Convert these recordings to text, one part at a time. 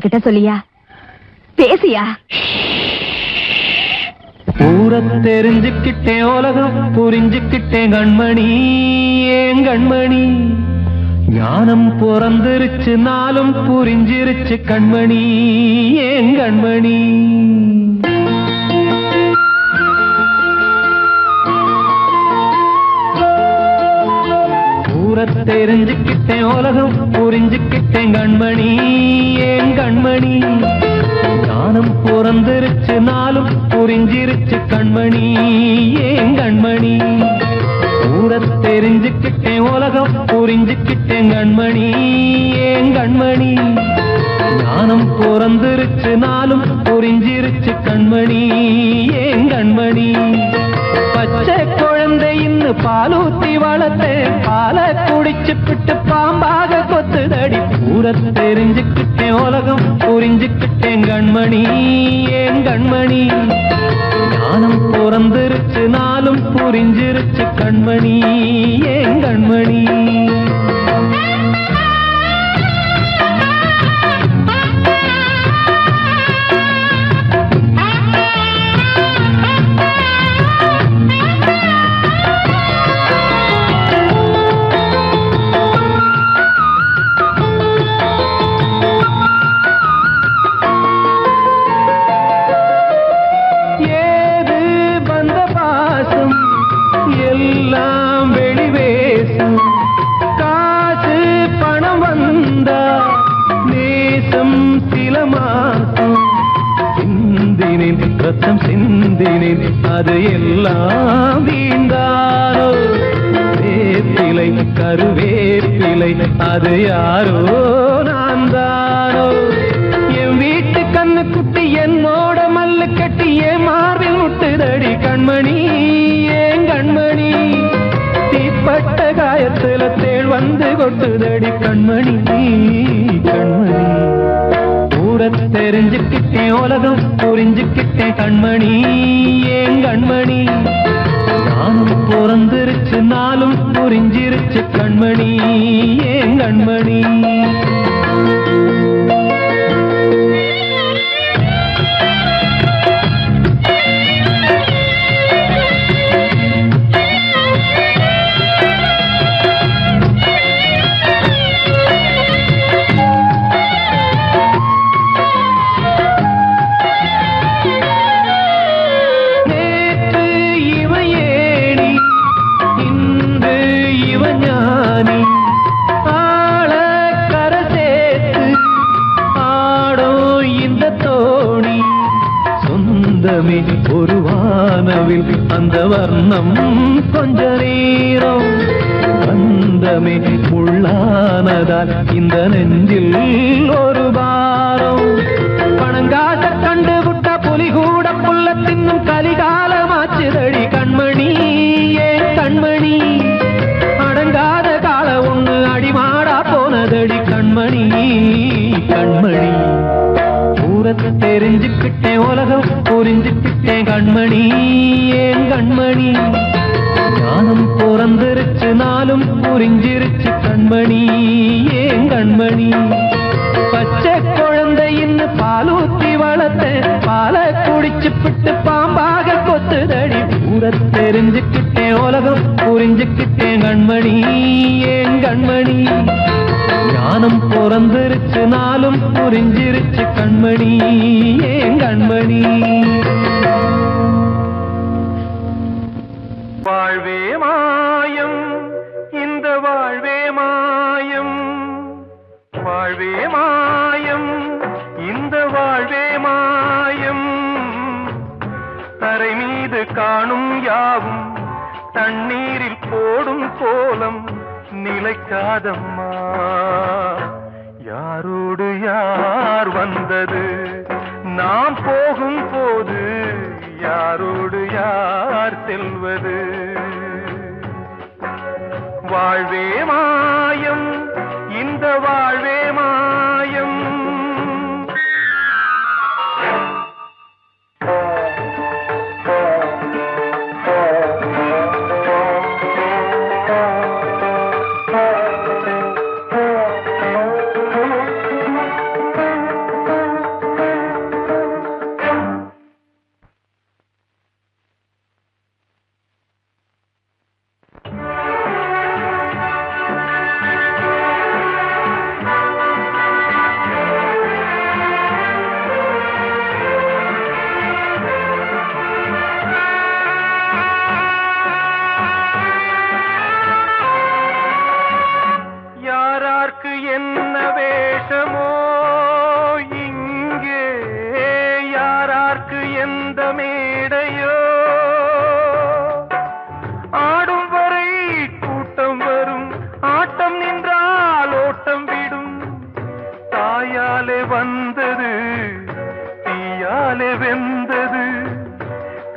அவகிட்ட சொல்லியா பேசியா? ஊரை தெரிஞ்சுக்கிட்டேன், உலகம் புரிஞ்சுக்கிட்டேன் கண்மணி, ஏன் கண்மணி. ஞானம் பிறந்திருச்சு, நாளும் புரிஞ்சிருச்சு கண்மணி, ஏன் கண்மணி. ஊரை தெரிஞ்சுக்கிட்டேன், உலகம் புரிஞ்சுக்கிட்டேன் கண்மணி, ஏன் கண்மணி. ஞானம் பிறந்திருச்சு, நாளும் புரிஞ்சிருச்சு கண்மணி, ஏன் கண்மணி. ஊரை தெரிஞ்சுக்கிட்டேன், உலகம் புரிஞ்சுக்கிட்டேன் கண்மணி, ஏன் கண்மணி. ஞானம் பிறந்திருச்சு, நாளும் புரிஞ்சிருச்சு கண்மணி, ஏன் கண்மணி. பச்சை குழந்தையின்னு பாலூத்தி வளர்த்தேன், பாலை குடிச்சு பிட்டு பாம்பாக கொத்துதடி. ஊரை தெரிஞ்சுக்கிட்டேன், உலகம் புரிஞ்சுக்கிட்டேன் கண்மணி, ஏன் கண்மணி. ஞானம் பிறந்திருச்சு, நாளும் புரிஞ்சிருச்சு கண்மணி, ஏன் கண்மணி. எல்லாம் வெளிவேசம், காசு பணம் வந்தா நேசம் சில மாசம். சிந்தினேன் ரத்தம் சிந்தினேன், அது எல்லாம் வீண்டாரோ. வேப்பிலை கருவேப்பிலை, அது யாரோ நான் தானோ. என் வீட்டு கண்ணு குட்டி என்னோட மல்லு கட்டி என் மார்பில் முட்டுதடி கண்மணி, ஏன் கண்மணி. தீப்பட்ட காயத்துல தேள் வந்து கொட்டுதடி கண்மணி, கண்மணி. ஊரை தெரிஞ்சுக்கிட்டேன், உலகம் புரிஞ்சுக்கிட்டேன் கண்மணி, ஏன் கண்மணி. நானும் பிறந்திருச்சு, நாளும் புரிஞ்சிருச்சு கண்மணி, ஏன் கண்மணி. ஒரு வானவில் அந்த வர்ணம் கொஞ்ச நேரம் வந்தமே உள்ளானதால் இந்த நெஞ்சில் ஒரு பாரம். பணங்காட்ட கண்டு விட்ட புலி கூட புல்ல தின்னும் கலிகாலமாச்சுதடி கண்மணி, ஏன் கண்மணி. அடங்காத கால ஒண்ணு அடிமாடா போனதடி கண்மணி, கண்மணி. ஊரை தெரிஞ்சுக்கிட்டேன், உலகம் புரிஞ்சுக்கிட்டேன் கண்மணி, ஏன் கண்மணி. ஞானம் பிறந்திருச்சு, நாளும் புரிஞ்சிருச்சு கண்மணி, ஏன் கண்மணி. பச்சை குழந்தையின்னு பாலூத்தி வளர்த்தேன், பாலை குடிச்சு பிட்டு பாம்பாக கொத்துதடி. ஊரை தெரிஞ்சுக்கிட்டேன், உலகம் புரிஞ்சுக்கிட்டேன் கண்மணி, ஏன் கண்மணி. ஞானம் பிறந்திருச்சு, நாளும் புரிஞ்சிருச்சு கண்மணி, ஏன் கண்மணி. வாழ்வே மாயம், இந்த வாழ்வே மாயம், வாழ்வே மாயம், இந்த வாழ்வே மாயம். தரை மீது காணும் யாவும் தண்ணீரில் போடும் கோலம் நிலைக்காதம்மா. யாரோடு யார் வந்தது நாம் போகும் போது, யாரோடு யார் செல்வது. வாழ்வே மாயம், இந்த வாழ்வே மாயம்.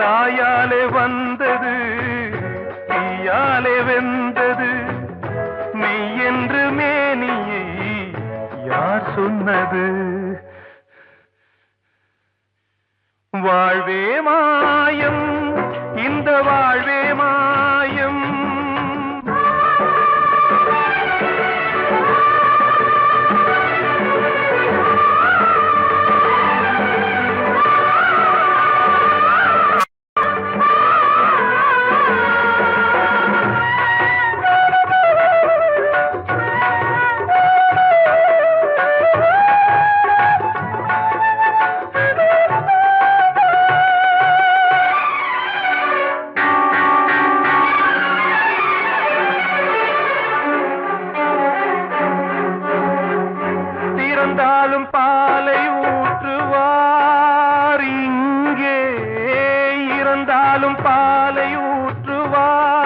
வாயாலே வந்தது தீயாலே வெந்தது மெய் என்று மேனியை யார் சொன்னது வாழ்வே மாயம் இந்த வாழ்வே மாயம் இறந்தாலும் பாலை ஊற்றுவார் இங்கே இறந்தாலும் பாலை ஊற்றுவார்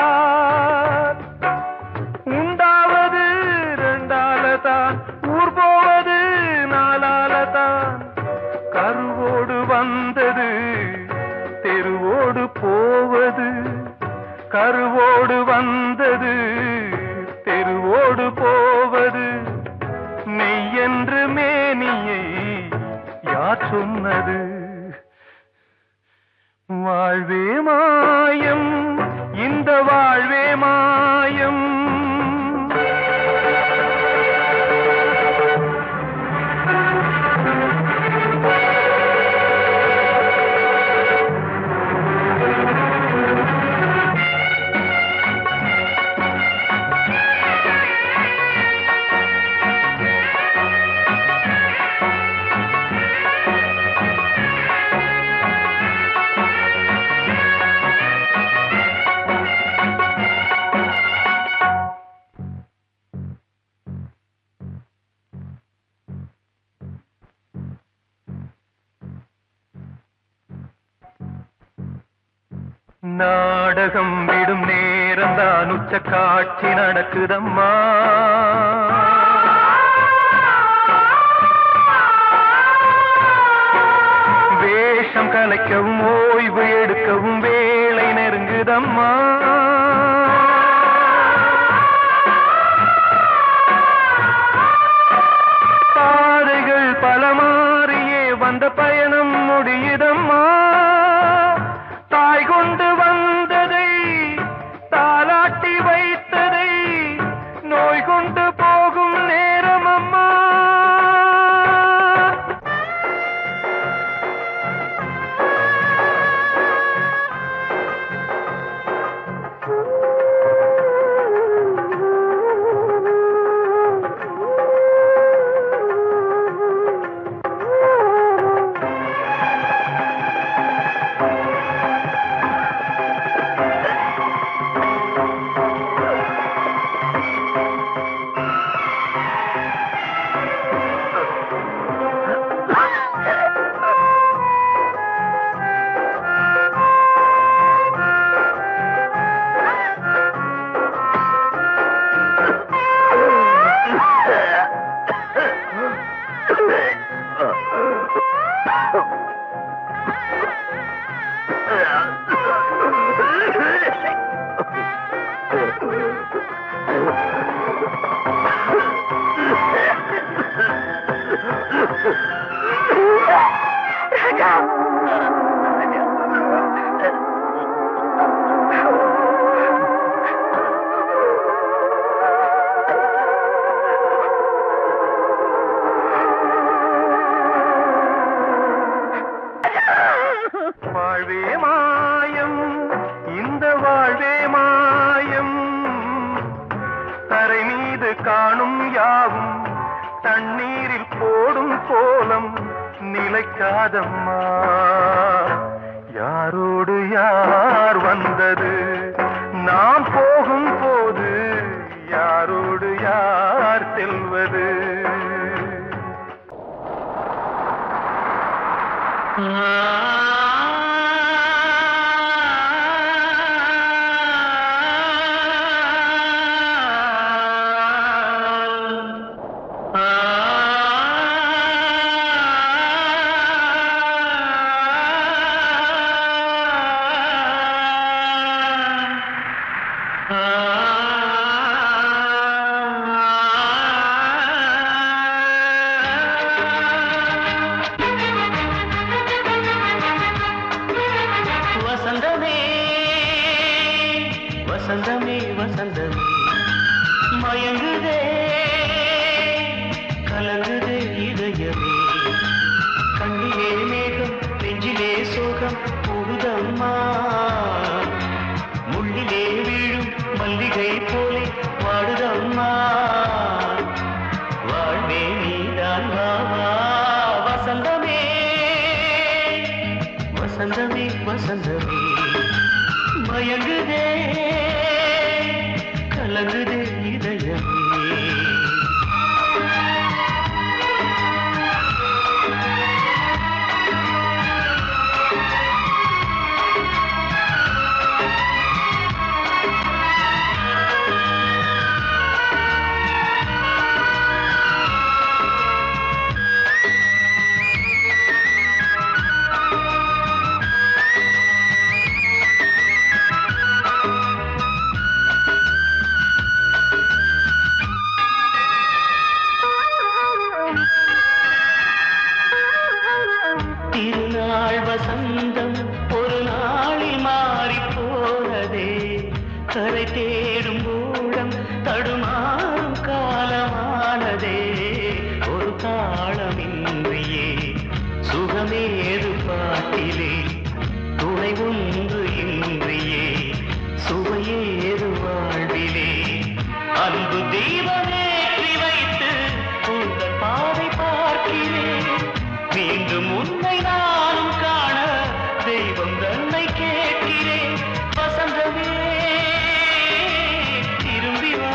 உண்டாவது ரெண்டாலதான் ஊர் போவது நாலாலதான் கருவோடு வந்தது தெருவோடு போவது கருவோடு வந்தது தெருவோடு போவது மெய் என்று மேனியை யார் சொன்னது வாழ்வே மாயம் இந்த வாழ்வே மாயம் நாடகம் விடும் நேரம்தான் உச்ச காட்சி நடக்குதம்மா வேஷம் கலைக்கவும் ஓய்வு எடுக்கவும் வேலை நெருங்குதம்மா பாதைகள் பல மாறியே வந்த பயணம் முடியுதம்மா தாய் கொண்டு வந்ததை தாலாட்டி வைத்ததை நோய் கொண்டு போகும் நேரம் அம்மா வாழ்வே மாயம் இந்த வாழ்வே மாயம் தரை மீது காணும் யாவும் தண்ணீரில் போடும் கோலம் நிலைக்காதம்மா யாரோடு யார் வந்தது நாம் போகும் போது யாரோடு யார் செல்வது வசந்தமே வசந்தமே மயங்குதே கலங்குதே இதயமே கண்ணிலே மேகம் நெஞ்சிலே சோகம் கூடுதம்மா முள்ளிலே வீழும் மல்லிகை போலே வாடுதம்மா வாழ்வே நீதான் வாவா வசந்தமே வசந்தமே வசந்தமே மயங்குதே கலங்குதே இதயமே திருநாள் வசந்தம் ஒரு நாளில் மாறி போனதே கரை தேடும் ஊழம் தடுமாறும் காலமானதே ஒரு தாளமின்றியே சுகமேது பாட்டிலே துணை ஒன்று இன்றியே சுவையேது வாழ்விலே அன்பு தீபமேற்றி வைத்து உங்கள் பாதை பார்க்கிறேன் மீண்டும் உன்னை நானும் காண தெய்வம் தன்னை கேட்கிறேன் வசந்தமே திரும்பி வா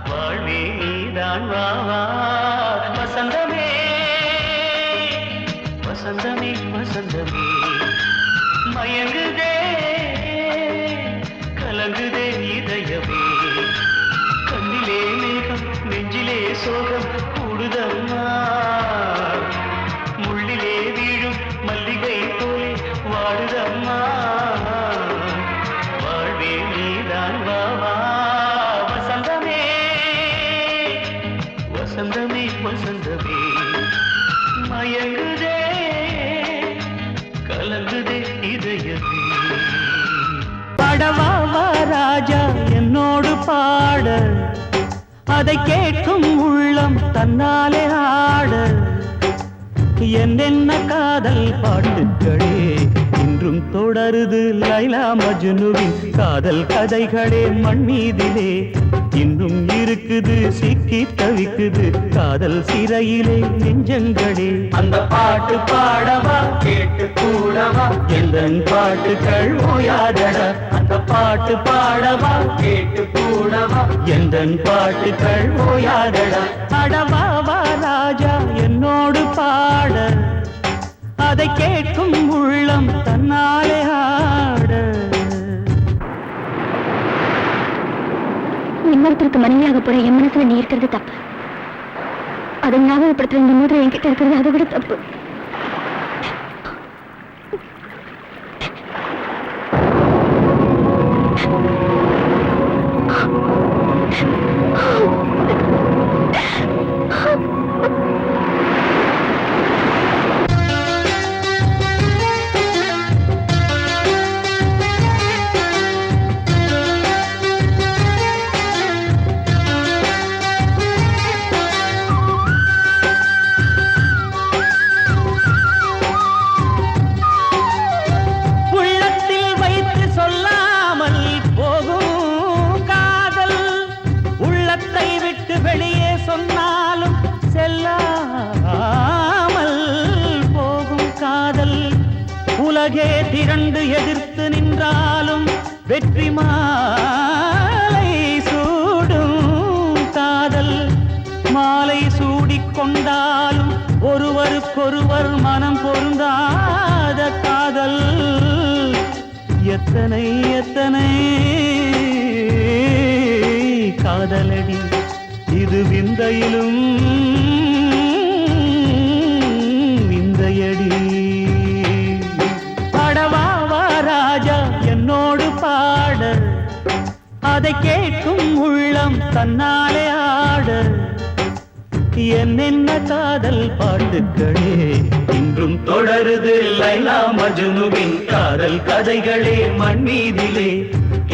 வாழ்வே நீதான் வா வா வசந்தமே வசந்தமே வசந்தமே மயங்குதே கலங்குதே இதயமே கண்ணிலே மேகம் நெஞ்சிலே சோகம் கூடுதம்மா முள்ளிலே வீழும் மல்லிகை போலே வாடுதம்மா வாழ்வே நீதான் வா வா வசந்தமே வசந்தமே வசந்தமே மயங்குதே கலங்குதே இதயமே பாடவா வா ராஜா என்னோடு பாட அதை கேட்கும் உள்ளம் தன்னாலே ஆட என்னென்ன காதல் பாட்டுக்களே இன்றும் தொடருது லைலா மஜ்னுவின் காதல் கதைகளே மண் மீதிலே இன்னும் இருக்குது சிக்கி தவிக்குது காதல் சிறையிலே நெஞ்சங்களே அந்த பாட்டு பாடவா கேட்டு கூடவா எந்தன் பாட்டுக்கள் ஓயாதடா அந்த பாட்டு பாடவா கேட்டு கூடவா எந்தன் பாட்டுக்கள் ஓயாதடா அடவா வா ராஜா என்னோடு பாட அதை கேட்கும் உள்ளம் தன்னாலே ஆட இன்னொருத்தருக்கு மனைவியாக போற என் மனசுல நீ இருக்கிறது தப்பு அதை ஞாபகப்படுத்துற இந்த மூதிரை என்கிட்ட இருக்கிறது அதை விட தப்பு வெளியே சொன்னாலும் செல்லாமல் போகும் காதல் உலகே திரண்டு எதிர்த்து நின்றாலும் வெற்றி மாலை சூடும் காதல் மாலை சூடிக்கொண்டாலும் ஒருவருக்கொருவர் மனம் பொருந்தாத காதல் எத்தனை எத்தனை காதலடி இது விந்தையிலும் விந்தையடி பாடவா வா ராஜா என்னோடு பாட அதை கேட்கும் உள்ளம் தன்னாலே ஆட என்னென்ன காதல் பாட்டுக்களே இன்றும் தொடருது லைலா மஜ்னுவின் காதல் கதைகளே மண் மீதிலே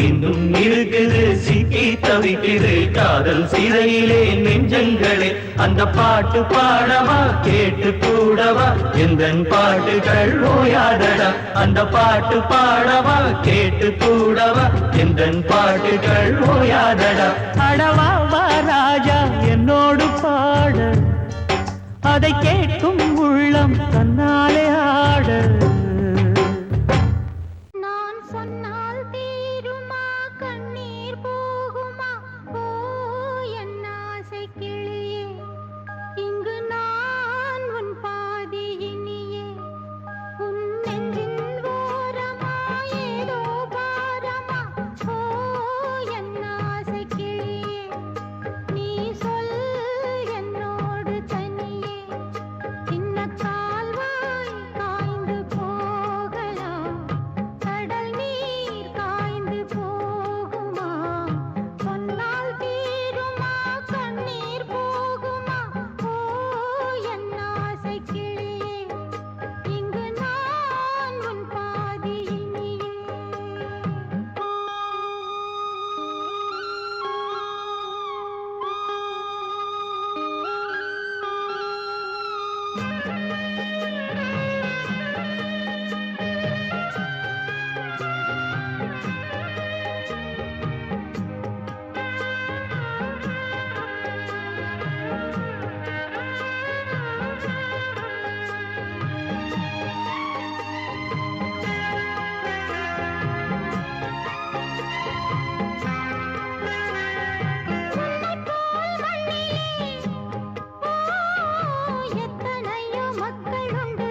இன்னும் இருக்குது சிக்கி தவிக்குது காதல் சிறையிலே நெஞ்சங்களே அந்த பாட்டு பாடவா கேட்டு கூடவா எந்தன் பாட்டுகள் ஓயாதடா அந்த பாட்டு பாடவா கேட்டு கூடவா எந்தன் பாட்டுகள் ஓயாதடா அடவா வா ராஜா என்னோடு பாட அதை கேட்கும் உள்ளம் தன்னாலே ஆட நான் சொன்னால் தீருமா கண்ணீர் போகுமா ஓ என் ஆசை கிளியே இங்கு நான் உன் பாதி இனியே உன் நெஞ்சின் ஓரமா ஏதோ பாரமா ஓ என் ஆசை கிளியே நீ சொல் என்னோடு தனியே சின்ன கால்வாய் காய்ந்து போகலாம் கடல் நீர் காய்ந்து போகுமா சொன்னால் தீருமா கண்ணீர் போகுமா ஓ என் ஆசை கிளியே இங்கு நான் உன் பாதி இனியே எத்தனையோ மக்கள் உண்டு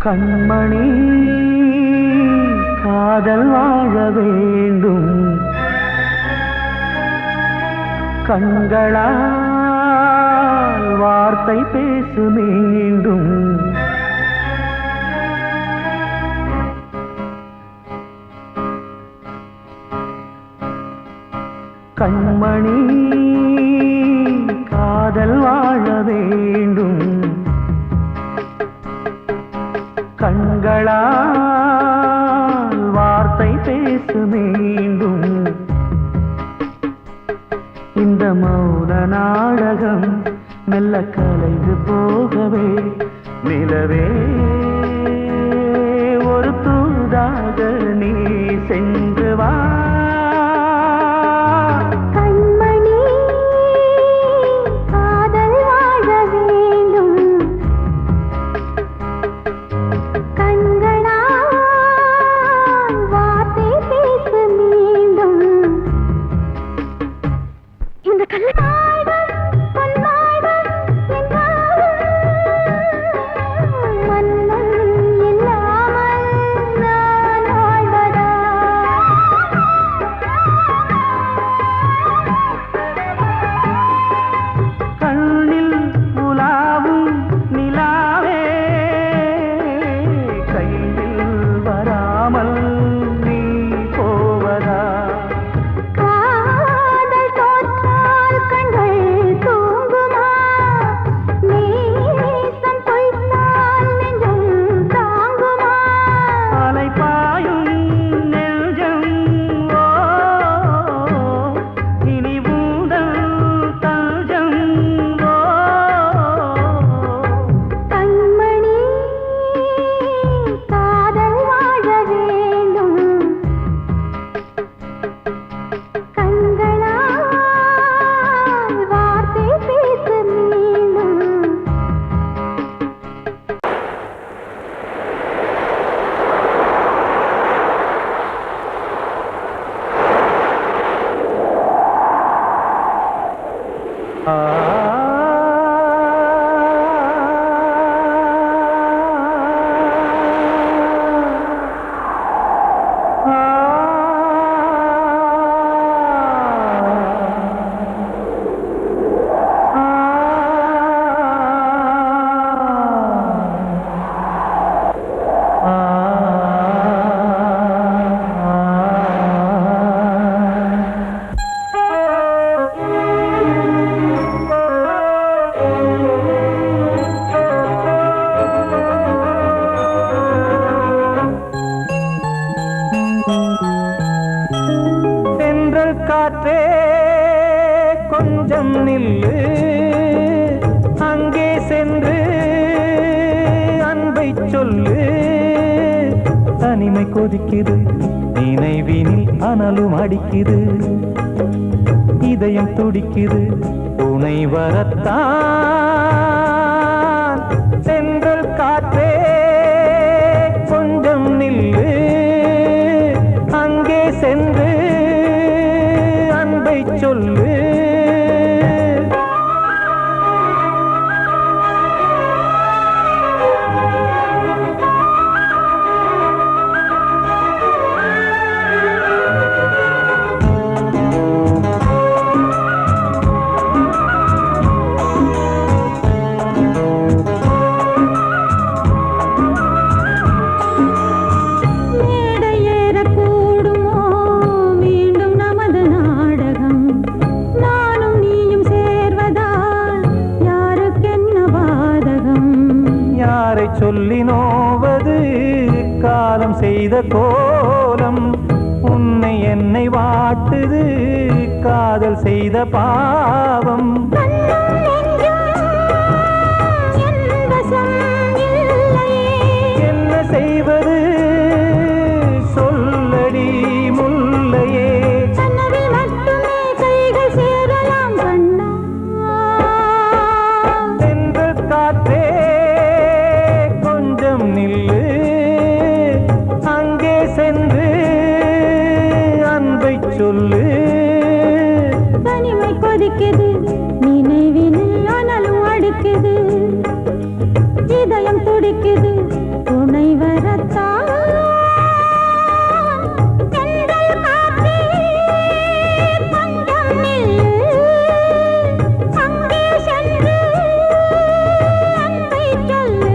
கண்மணி காதல் வாழ வேண்டும் கண்களால் வார்த்தை பேசு மீண்டும் கண்மணி காதல் வாழ வேண்டும் கண்களால் வார்த்தை பேசு மீண்டும் இந்த மௌன நாடகம் மெல்ல கலைந்து போகவே நிலவே ஒரு தூதாக நீ சென்று வா காற்றே கொஞ்சம் நில்லு அங்கே சென்று அன்பை சொல்லு தனிமை கொதிக்குது நினைவினில் அனலும் அடிக்குது இதயம் துடிக்குது துணை வரத்தான் சென்றல் காற்றே கொஞ்சம் நில்லு அங்கே சென்று அன்பை சொல்லு சொல்லி நோவது காலம் செய்த கோலம் உன்னை என்னை வாட்டுது காதல் செய்த பாவம் என்ன செய்வது சொல்லடி முல்லையே சென்று காற்றே நில்லு அங்கே சென்று அன்பை சொல்லு தனிமை கொதிக்குது நினைவினில் அனலும் அடிக்குது இதயம் துடிக்குது துணை வரத்தான் தென்றல் காற்றே கொஞ்சம் நில்லு அங்கே சென்று அன்பை சொல்லு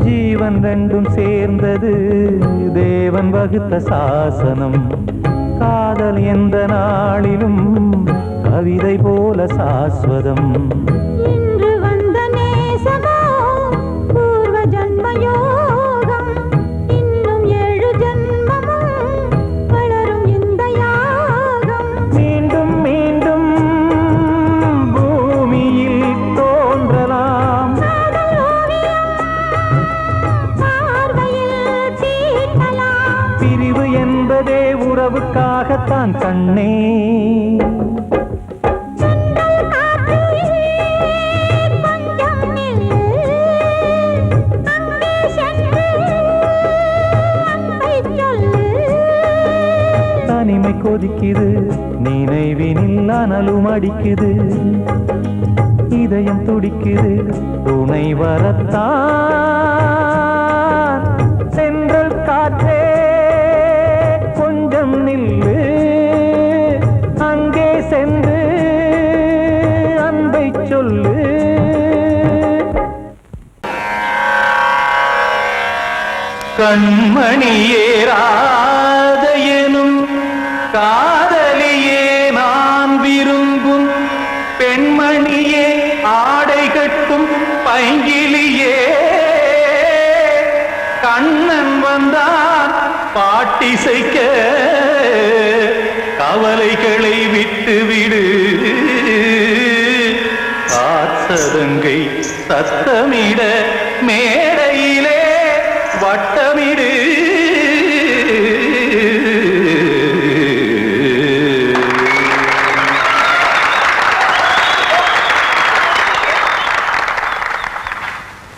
ஜீவன் ரெண்டும் சேர்ந்தது தேவன் வகுத்த சாசனம் காதல் எந்த நாளிலும் கவிதை போல சாஸ்வதம் இன்று வந்த நேசமோ பூர்வ ஜன்ம யோகம் இன்னும் 7 ஜன்மமும் வளரும் இந்த யாகம் மீண்டும் மீண்டும் பூமியில் தோன்றலாம் காதல் ஓவியம் பார்வையில் தீட்டலாம் பிரிவு என்பதே உறவுக்காகத்தான் கண்ணே தென்றல் காற்றே கொஞ்சம் நில்லு அங்கே சென்று அன்பை சொல்லு தனிமை கொதிக்குது நினைவினில் அனலும் அடிக்குது இதயம் துடிக்குது துணை வரத்தான் சென்றல் காற்றே கொஞ்சம் நில்லு அங்கே சென்று அன்பை சொல்லு கண்மணியேராத எனும் காதலியே நான் விரும்பும் பெண்மணியே ஆடை கட்டும் பைங்கிலியே கண்ணன் வந்தான் பாட்டிசைக்க கவலைகளை விட்டுவிடு காத்ததங்கை சத்தமிட மேடையிலே வட்டமிடு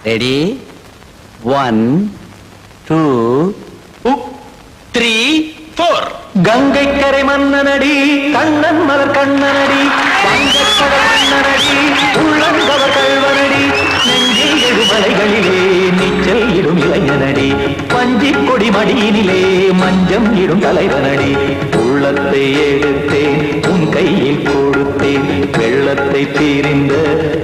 ரெடி 1 2 3 4 கங்கை கரை மன்னனடி கண்ணன் மலர் கண்ணனடி வங்கக்கடல் மன்னனடி உள்ளங்கவர் கல்வனடி நெஞ்சில் எழுமலைகளிலே நீச்சல் இடும் இளைஞனடி பஞ்சிக் கொடி மடியினிலே மஞ்சம் இடும் தலைவனடி உள்ளத்தை எடுத்தேன் உன் கையில் கொடுத்தேன் வெள்ளத்தை தீரிந்த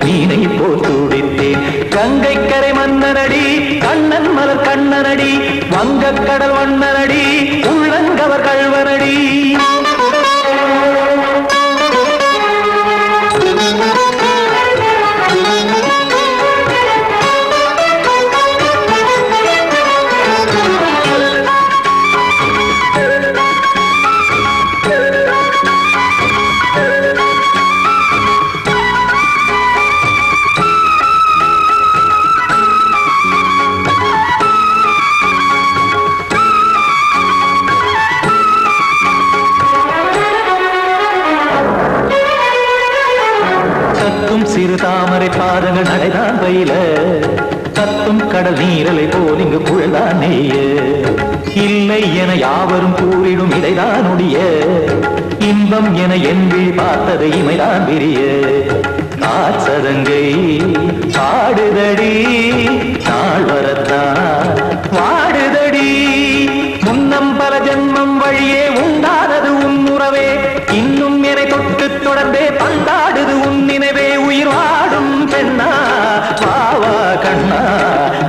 மீனை போல் துடித்தேன் கங்கை கரை மன்னனடி கண்ணன் மலர் கண்ணனடி வங்கக்கடல் வண்ணனடி உள்ளங்கவர் கல்வனடி சிறு தாமரை பாதங்கள் நடைதான் பயில கத்தும் கடல் நீரலை போல் இங்கு புழல்தான் நெய்ய இல்லை என யாவரும் கூறிடும் இதைதான் உடைய இன்பம் என என்பி பார்த்தது இமைதான் விரிய காசதங்கை பாடுதடி நாள் வரத்தான் வாடுதடி முன்னம் பல ஜென்மம் வழியே உண்டானது உன் உறவே இன்னும் என்னை தொட்டு தொடர்ந்தே பந்தாடுது உன் நினைவே உயிர் வாடும் பெண்ணா பாவா கண்ணா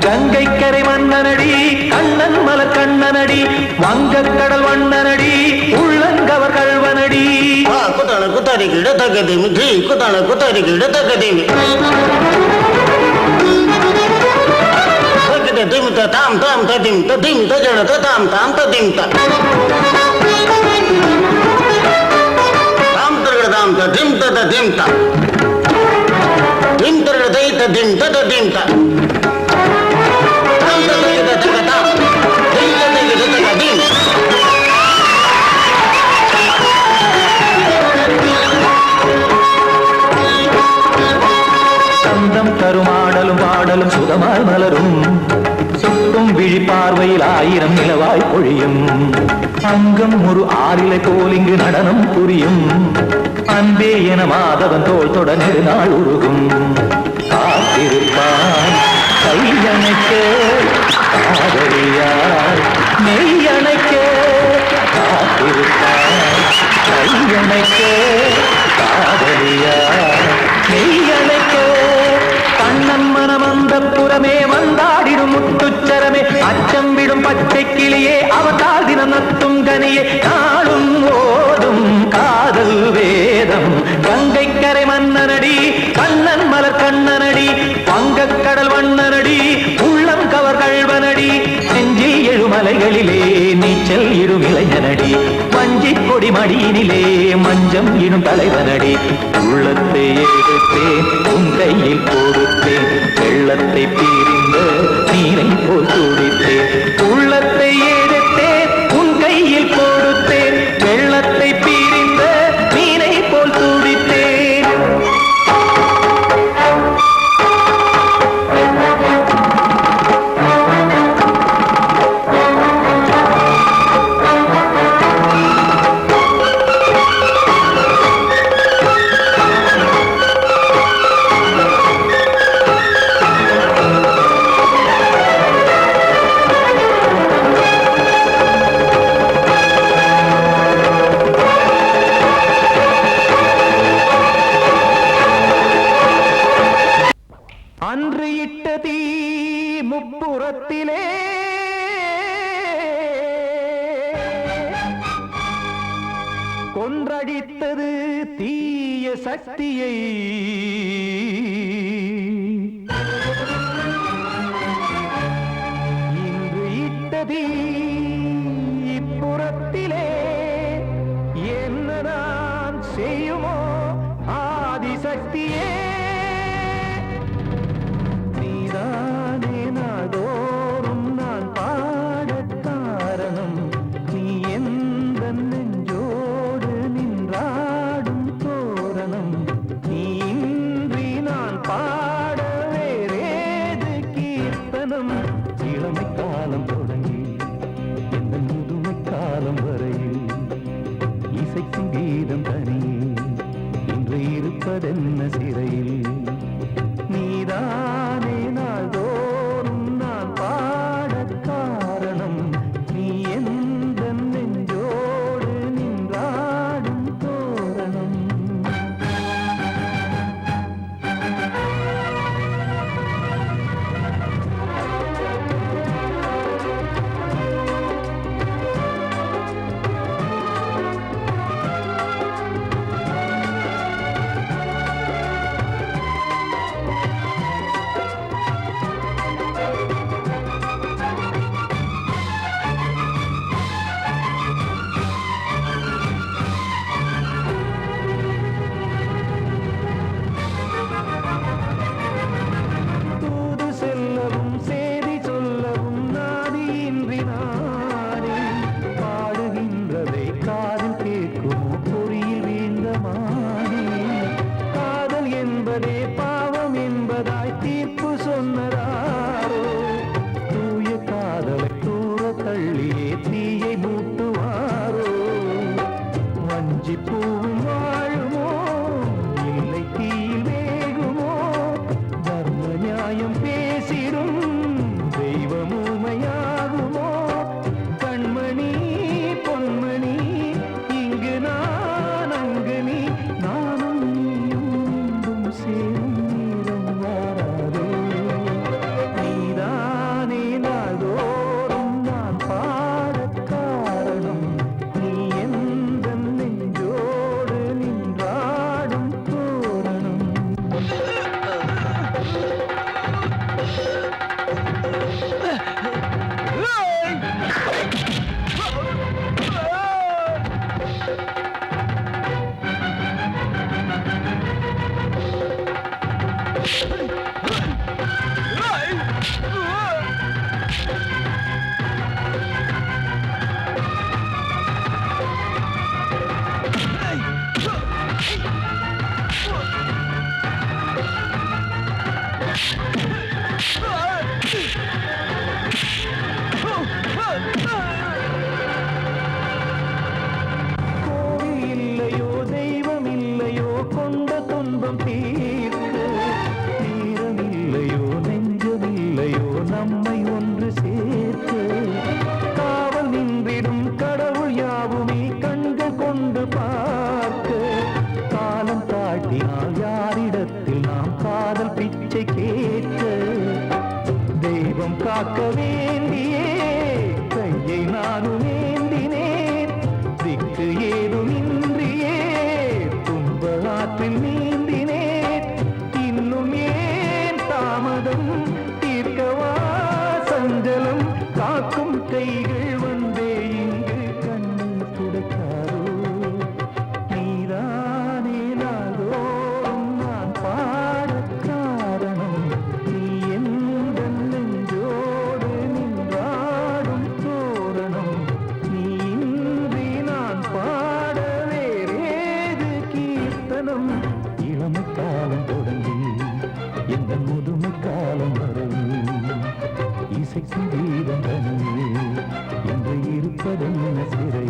கங்கை கரை மன்னனடி கண்ணன் மலர் கண்ணனடி வங்கக்கடல் வண்ணனடி உள்ளங்கவர் கல்வனடி குத்தான குத்தாரிக்கு இடத்தக்கதேமி ஜி குத்தான குத்தாரிக்கு இடத்தக்கதேமி திமுத்த தாம் தாம் ததிம் ததிம் தஜன தாம் தாம் ததிம் தாம் தர்கட தாம் ததிம் ததிம் தாம் Thiem dim ta da dim ta tam ta da da da da dim ta da da da dim சந்தம் தருமாடலும் பாடலும் சுதமாய் மலரும் சுட்டும் விழி பார்வையில் 1000 நிலவாய் பொழியும் அங்கம் ஒரு ஆறிலை போல் இங்கு நடனம் புரியும் அன்பே என மாதவன் தோள் தொட நெடுநாள் உருகும் காத்திருப்பான் கையணைக்க காதலியார் மெய்யணைக்க காத்திருப்பான் கையணைக்க காதலியார் மெய்யணைக்க கண்ணன் மனமந்த புறமே வந்தாடிடும் முத்துச்சரமே அச்சம் விடும் பச்சை கிளியே அவதால் தினம் நத்தும் கனியே நாளும் ஓதும் காதல் வேதம் கங்கை கரை மன்னனடி கண்ணன் மலர் கண்ணனடி வங்கக் கடல் வண்ணனடி உள்ளம் கவர் கழ்வனடி நெஞ்சில் எழுமலைகளிலே நீச்சல் இடும் இளைஞனடி வஞ்சி கொடி மடியினிலே மஞ்சம் இடும் தலைவனடி உள்ளத்தை எடுத்தேன் உன் கையில் கொடுத்தேன் வெள்ளத்தை பிரிந்த நீரை போல் துடித்தேன் உள்ளத்தை எடுத்தேன் உன் கையில் கொடுத்தேன் வெள்ளத்தை பிரிந்த நீரை போல் துடித்தேன் அன்று இட்ட தீ முப்புறத்திலே கொன்றடித்தது தீய சக்தியை இன்று இட்ட தீ இப்புறத்திலே என்ன நான் செய்யுமோ ஆதிசக்தியே நீதானே நாடோறும் நான் பாடக் காரணம் நீ எந்த நெஞ்சோடு நின்றாடும் தோரணம் நீ இன்றி நான் பாட வேறேது கீர்த்தனம் இளமை காலம் தொடங்கி எந்த முதுமை காலம் வரையில் இசைக்கும் கீதம் தனியே இன்று இருப்பதென்ன சிறையில் நீதானே நாள்தோறும் நான் பாடக் காரணம் நீ எந்த நெஞ்சோடு நின்றாடும் தோரணம் தூது செல்லவும் சேதி சொல்லவும் நாதியின்றி நானே பாடுகின்றதை காதில் கேட்கும் பொறியில் வீழ்ந்த மானே காதல் என்பதே பாவம் என்பதாய் தீர்ப்பு சொன்னதாரோ தூய காதலை தூர தள்ளியே தீயை மூட்டுவாரோ வஞ்சி பூவும் வாழுமோ இல்லை தீயில் வேகுமோ தர்ம நியாயம் பேசிடும் தெய்வம் ஊமையாகுமோ கண்மணி பொன்மணி இங்கு நான் அங்கு நீ நானும் நீயும் மீண்டும் சேரும் நேரம் வாராதே நீதானே நாள்தோறும் நான் பாடக் காரணம் நீ எந்த நெஞ்சோடு காக்க வேண்டியே கையை நானும் ஏந்தினேன் திக்கு ஏதுமின்றியே துன்ப ஆற்றில் நீந்தினேன் இன்னும் ஏன் தாமதம் தீர்க்கவா சஞ்சலம் காக்கும் கைகள் வந்தே இங்கு கண்ணீர் துடைக்காரோ நீதானே நாள்தோறும் நான் பாட காரணம் நீ எந்த நெஞ்சோடு நின்றாடும் தோரணம் நீ இன்றி நான் பாட வேறேது கீர்த்தனம் இளமை காலம் தொடங்கி எந்த முதுமை காலம் வரையில் இசைக்கும் வீரம் தனியே என்று இருப்பதென்ன சிறை